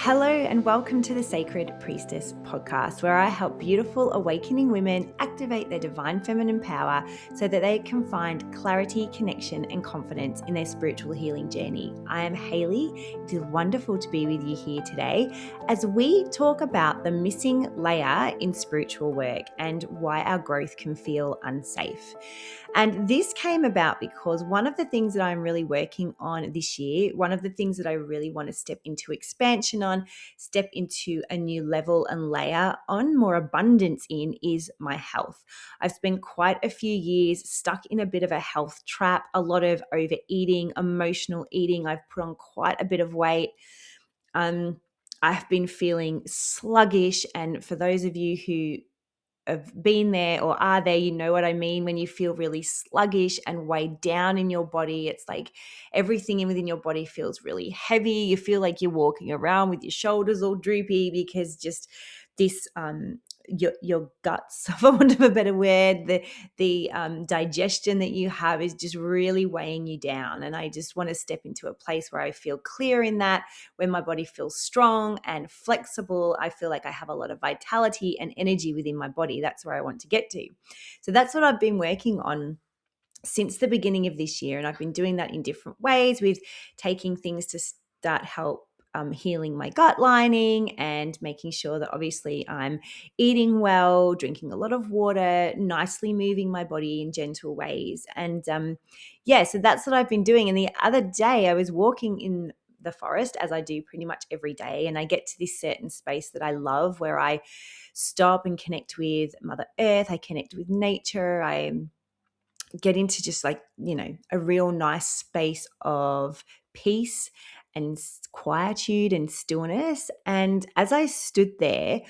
Hello and welcome to the Sacred Priestess podcast, where I help beautiful awakening women activate their divine feminine power so that they can find clarity, connection, and confidence in their spiritual healing journey. I am Hayley. It is wonderful to be with you here today as we talk about the missing layer in spiritual work and why our growth can feel unsafe. And this came about because one of the things that I'm really working on this year, one of the things that I really want to step into expansion on, step into a new level and layer on, more abundance in, is my health. I've spent quite a few years stuck in a bit of a health trap, a lot of overeating, emotional eating. I've put on quite a bit of weight. I've been feeling sluggish. And for those of you who have been there or are there, you know what I mean when you feel really sluggish and weighed down in your body. It's like everything within your body feels really heavy. You feel like you're walking around with your shoulders all droopy because just this your guts, for want of a better word, the digestion that you have is just really weighing you down. And I just want to step into a place where I feel clear in that, when my body feels strong and flexible. I feel like I have a lot of vitality and energy within my body. That's where I want to get to. So that's what I've been working on since the beginning of this year. And I've been doing that in different ways, with taking things to start help healing my gut lining and making sure that obviously I'm eating well, drinking a lot of water, nicely moving my body in gentle ways. And so that's what I've been doing. And the other day I was walking in the forest, as I do pretty much every day, and I get to this certain space that I love where I stop and connect with Mother Earth. I connect with nature. I get into just like, a real nice space of peace and quietude and stillness. And as I stood there,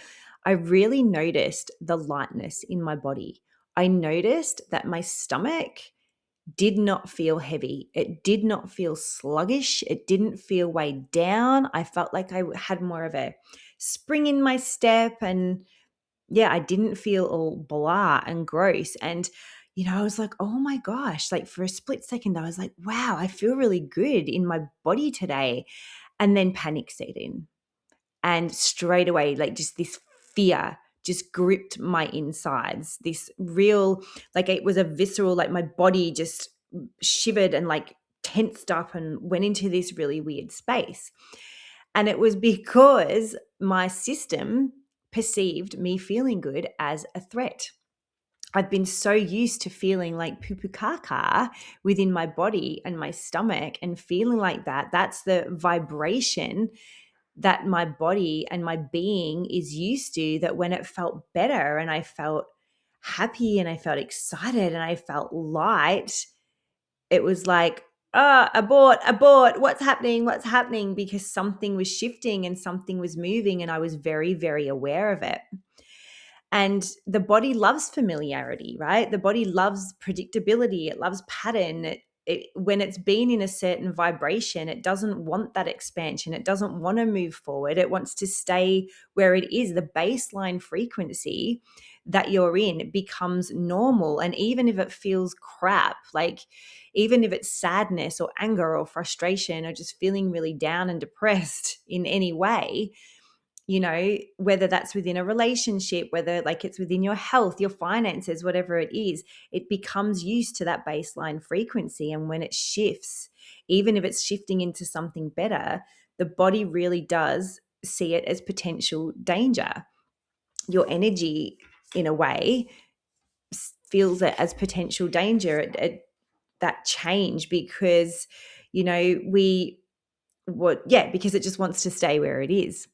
I really noticed the lightness in my body. I noticed that my stomach did not feel heavy. It did not feel sluggish. It didn't feel weighed down. I felt like I had more of a spring in my step. And I didn't feel all blah and gross. And I was like, oh my gosh, like for a split second, I was like, wow, I feel really good in my body today. And then panic set in. And straight away, like just this fear just gripped my insides. This real, like it was a visceral, like my body just shivered and like tensed up and went into this really weird space. And it was because my system perceived me feeling good as a threat. I've been so used to feeling like poo-poo caca within my body and my stomach and feeling like that. That's the vibration that my body and my being is used to, that when it felt better and I felt happy and I felt excited and I felt light, it was like, abort, what's happening? Because something was shifting and something was moving, and I was very, very aware of it. And the body loves familiarity, right? The body loves predictability. It loves pattern. When it's been in a certain vibration, it doesn't want that expansion. It doesn't want to move forward. It wants to stay where it is. The baseline frequency that you're in becomes normal. And even if it feels crap, like even if it's sadness or anger or frustration or just feeling really down and depressed in any way, whether that's within a relationship, whether like it's within your health, your finances, whatever it is, it becomes used to that baseline frequency. And when it shifts, even if it's shifting into something better, the body really does see it as potential danger. Your energy, in a way, feels it as potential danger, that change, because, because it just wants to stay where it is.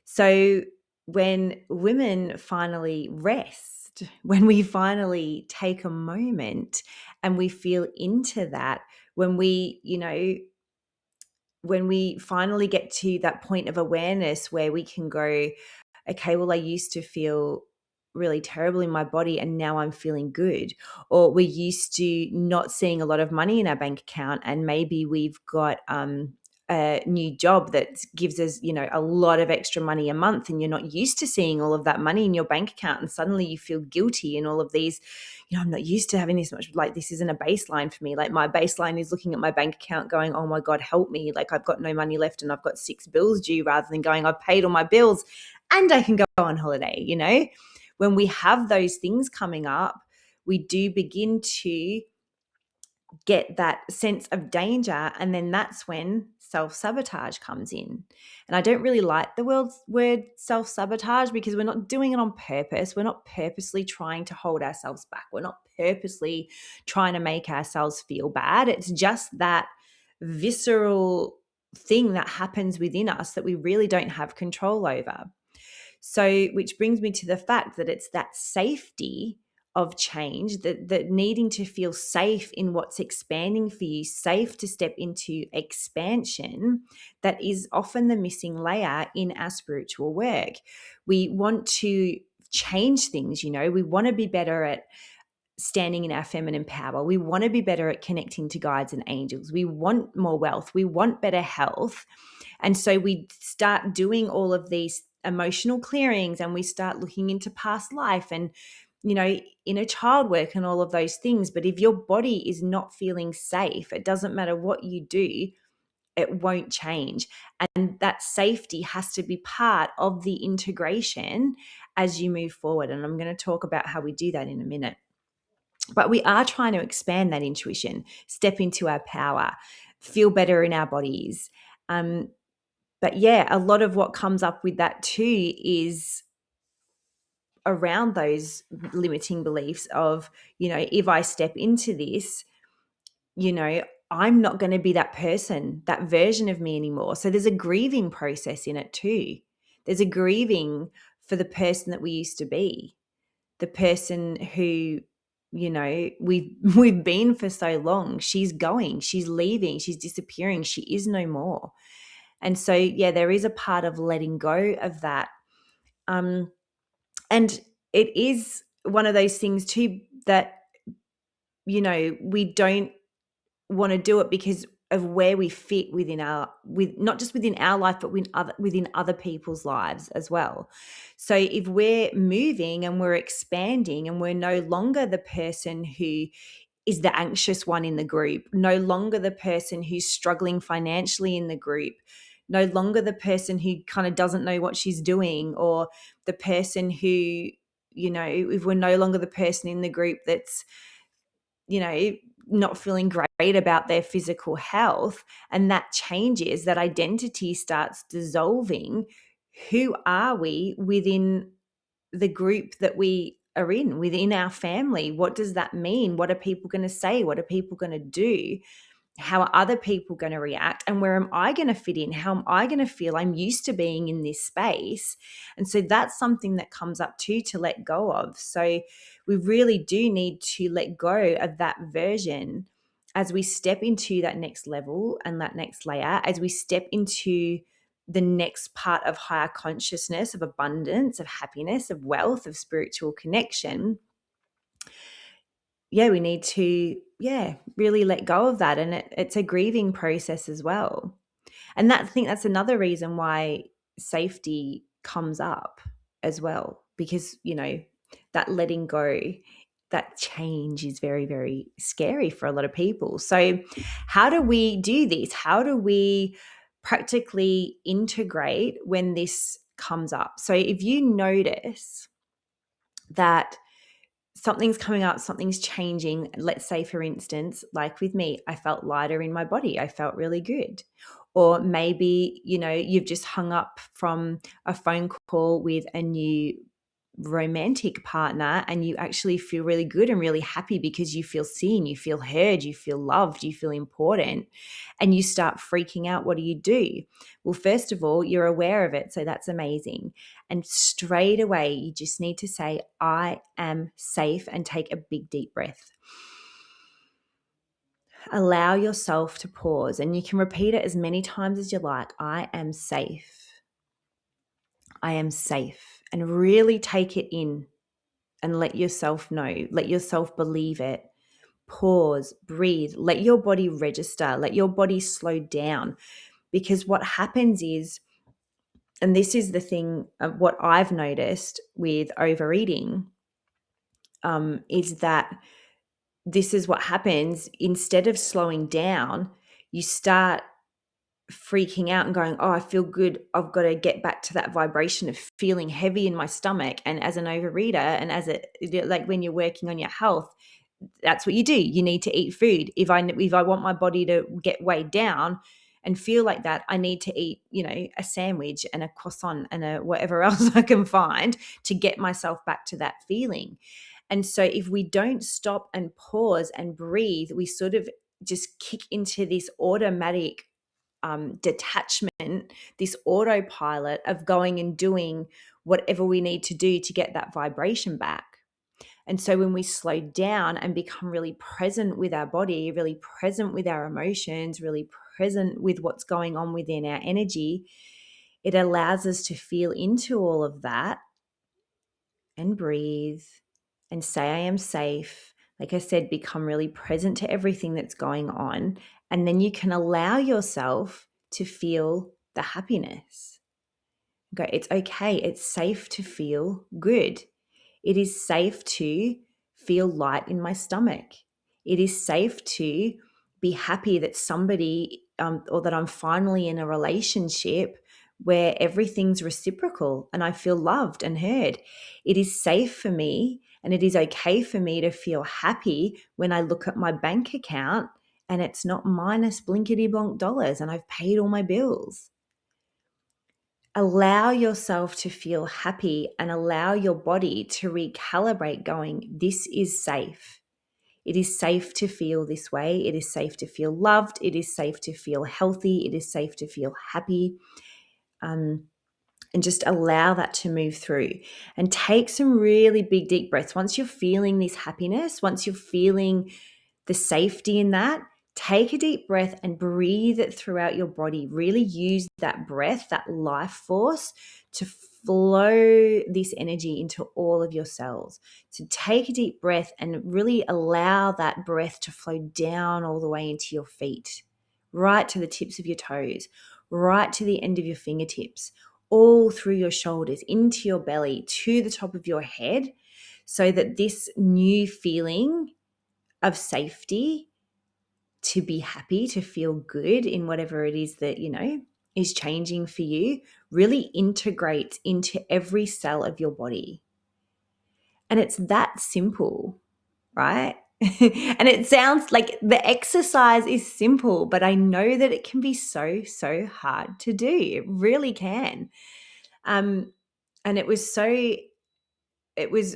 So when women finally rest, when we finally take a moment and we feel into that, when we finally get to that point of awareness where we can go, okay, well, I used to feel really terrible in my body and now I'm feeling good. Or we're used to not seeing a lot of money in our bank account and maybe we've got a new job that gives us, a lot of extra money a month, and you're not used to seeing all of that money in your bank account, and suddenly you feel guilty and all of these, I'm not used to having this much, like this isn't a baseline for me. Like my baseline is looking at my bank account going, oh my God, help me. Like I've got no money left and I've got 6 bills due, rather than going, I've paid all my bills and I can go on holiday. When we have those things coming up, we do begin to get that sense of danger, and then that's when self-sabotage comes in. And I don't really like the word self-sabotage, because we're not doing it on purpose. We're not purposely trying to hold ourselves back. We're not purposely trying to make ourselves feel bad. It's just that visceral thing that happens within us that we really don't have control over. So, which brings me to the fact that it's that safety of change, that needing to feel safe in what's expanding for you, safe to step into expansion, that is often the missing layer in our spiritual work. We want to change things, we want to be better at standing in our feminine power. We want to be better at connecting to guides and angels. We want more wealth. We want better health. And so we start doing all of these emotional clearings, and we start looking into past life and, inner child work and all of those things. But if your body is not feeling safe, it doesn't matter what you do, it won't change. And that safety has to be part of the integration as you move forward. And I'm going to talk about how we do that in a minute. But we are trying to expand that intuition, step into our power, feel better in our bodies. But yeah, a lot of what comes up with that too is around those limiting beliefs of, if I step into this, I'm not going to be that person, that version of me anymore. So there's a grieving process in it too. There's a grieving for the person that we used to be, the person who, we've been for so long. She's going, she's leaving, she's disappearing, she is no more. And so, yeah, there is a part of letting go of that. And it is one of those things too that, we don't want to do it because of where we fit not just within our life, but within other people's lives as well. So if we're moving and we're expanding and we're no longer the person who is the anxious one in the group, no longer the person who's struggling financially in the group, no longer the person who kind of doesn't know what she's doing, or the person who, if we're no longer the person in the group that's, not feeling great about their physical health, and that changes, that identity starts dissolving. Who are we within the group that we are in, within our family? What does that mean? What are people going to say? What are people going to do? How are other people going to react? And where am I going to fit in? How am I going to feel? I'm used to being in this space. And so that's something that comes up too, to let go of. So we really do need to let go of that version as we step into that next level and that next layer, as we step into the next part of higher consciousness, of abundance, of happiness, of wealth, of spiritual connection. Yeah, we need to, really let go of that. And it's a grieving process as well. And I think that's another reason why safety comes up as well, because, that letting go, that change is very, very scary for a lot of people. So how do we do this? How do we practically integrate when this comes up? So if you notice that something's coming up, something's changing. Let's say, for instance, like with me, I felt lighter in my body. I felt really good. Or maybe, you've just hung up from a phone call with a new romantic partner and you actually feel really good and really happy because you feel seen, you feel heard, you feel loved, you feel important, and you start freaking out. What do? Well, first of all, you're aware of it. So that's amazing. And straight away, you just need to say, I am safe, and take a big, deep breath. Allow yourself to pause, and you can repeat it as many times as you like. I am safe. I am safe. And really take it in and let yourself know, let yourself believe it. Pause, breathe, let your body register, let your body slow down. Because what happens is, and this is the thing, what I've noticed with overeating, is that this is what happens. Instead of slowing down, you start freaking out and going, oh, I feel good. I've got to get back to that vibration of feeling heavy in my stomach. And as an overeater, and like when you're working on your health, that's what you do. You need to eat food. If I want my body to get weighed down and feel like that, I need to eat, a sandwich and a croissant and a whatever else I can find to get myself back to that feeling. And so if we don't stop and pause and breathe, we sort of just kick into this automatic detachment, this autopilot of going and doing whatever we need to do to get that vibration back. And so when we slow down and become really present with our body, really present with our emotions, really present with what's going on within our energy, it allows us to feel into all of that and breathe and say, I am safe. Like I said, become really present to everything that's going on. And then you can allow yourself to feel the happiness. Go, it's okay. It's safe to feel good. It is safe to feel light in my stomach. It is safe to be happy that somebody or that I'm finally in a relationship where everything's reciprocal and I feel loved and heard. It is safe for me and it is okay for me to feel happy when I look at my bank account and it's not minus blinkety blonk dollars and I've paid all my bills. Allow yourself to feel happy and allow your body to recalibrate going, this is safe. It is safe to feel this way. It is safe to feel loved. It is safe to feel healthy. It is safe to feel happy. And just allow that to move through and take some really big, deep breaths. Once you're feeling this happiness, once you're feeling the safety in that, take a deep breath and breathe it throughout your body. Really use that breath, that life force to flow this energy into all of your cells. So take a deep breath and really allow that breath to flow down all the way into your feet, right to the tips of your toes, right to the end of your fingertips, all through your shoulders, into your belly, to the top of your head, so that this new feeling of safety, to be happy, to feel good in whatever it is that, is changing for you, really integrates into every cell of your body. And it's that simple, right? And it sounds like the exercise is simple, but I know that it can be so, so hard to do. It really can. And it was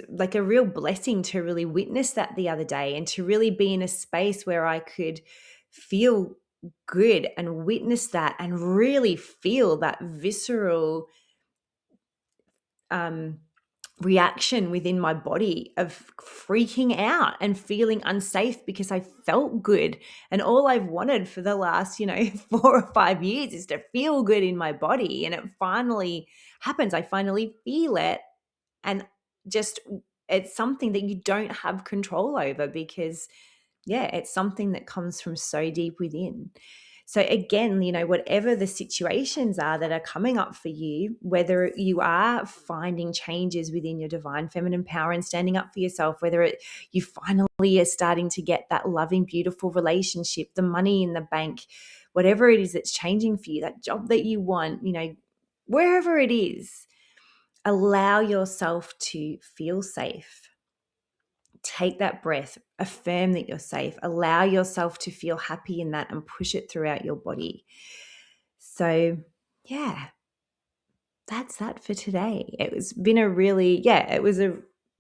like a real blessing to really witness that the other day and to really be in a space where I could feel good and witness that and really feel that visceral reaction within my body of freaking out and feeling unsafe because I felt good. And all I've wanted for the last, 4 or 5 years is to feel good in my body. And it finally happens. I finally feel it. And just, it's something that you don't have control over because, it's something that comes from so deep within. So again, whatever the situations are that are coming up for you, whether you are finding changes within your divine feminine power and standing up for yourself, whether you finally are starting to get that loving, beautiful relationship, the money in the bank, whatever it is that's changing for you, that job that you want, wherever it is, allow yourself to feel safe. Take that breath, affirm that you're safe, allow yourself to feel happy in that and push it throughout your body. So, that's that for today. It was been a really,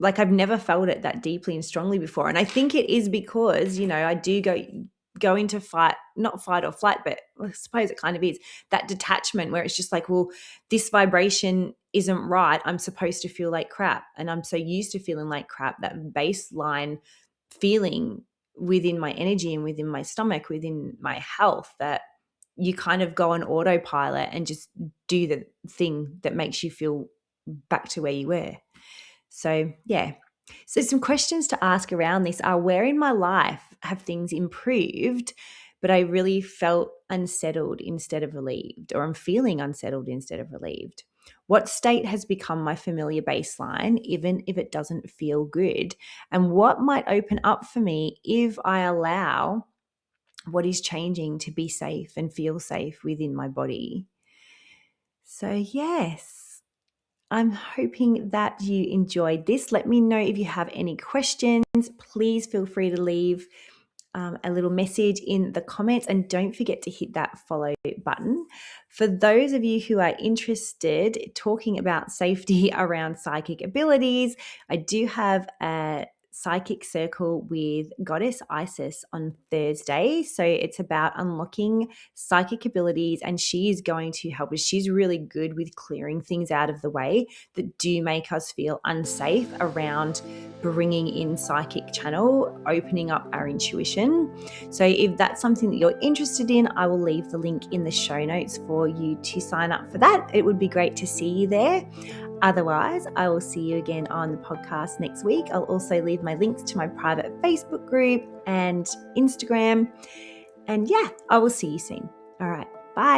like I've never felt it that deeply and strongly before. And I think it is because, I do go into not fight or flight, but I suppose it kind of is that detachment where it's just like, well, this vibration isn't right. I'm supposed to feel like crap. And I'm so used to feeling like crap, that baseline feeling within my energy and within my stomach, within my health, that you kind of go on autopilot and just do the thing that makes you feel back to where you were. So, So some questions to ask around this are, where in my life have things improved but I really felt unsettled instead of relieved, or I'm feeling unsettled instead of relieved. What state has become my familiar baseline, even if it doesn't feel good? And what might open up for me if I allow what is changing to be safe and feel safe within my body? So, yes, I'm hoping that you enjoyed this. Let me know if you have any questions. Please feel free to leave a little message in the comments, and don't forget to hit that follow button. For those of you who are interested talking about safety around psychic abilities, I do have a psychic circle with Goddess Isis on Thursday. So it's about unlocking psychic abilities, and she is going to help us. She's really good with clearing things out of the way that do make us feel unsafe around bringing in psychic channel, opening up our intuition. So if that's something that you're interested in, I will leave the link in the show notes for you to sign up for that. It would be great to see you there. Otherwise, I will see you again on the podcast next week. I'll also leave my links to my private Facebook group and Instagram. And yeah, I will see you soon. All right, bye.